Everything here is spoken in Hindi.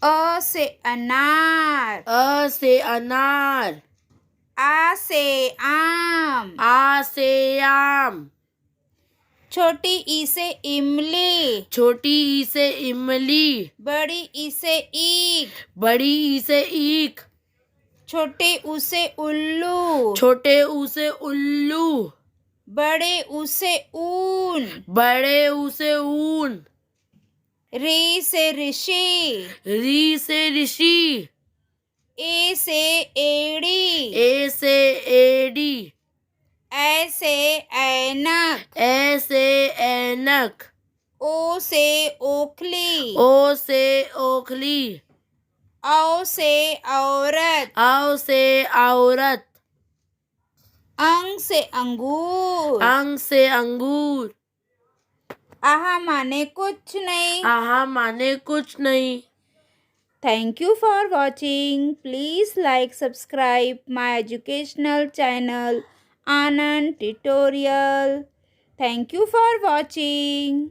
अ से अनार, अ से अनार, आ से आम, आ से आम, छोटी ई से इमली, छोटी ई से इमली, बड़ी ई से ईख, बड़ी ई से ईख, छोटे ऊ से उल्लू, छोटे ऊ से उल्लू, बड़े ऊ से ऊन, बड़े ऊ से ऊन, री से ऋषि, री से ऋषि, ए से एड़ी, ए से एड़ी, ऐ से ऐनक, ए से ऐनक, ओ से ओखली, ओ से ओखली, औ से औरत, औ से औरत, अंग से अंगूर, अंग से अंगूर, आहा माने कुछ नहीं। आहा माने कुछ नहीं। Thank you for watching. Please like, subscribe my educational channel Anand Tutorial. Thank you for watching.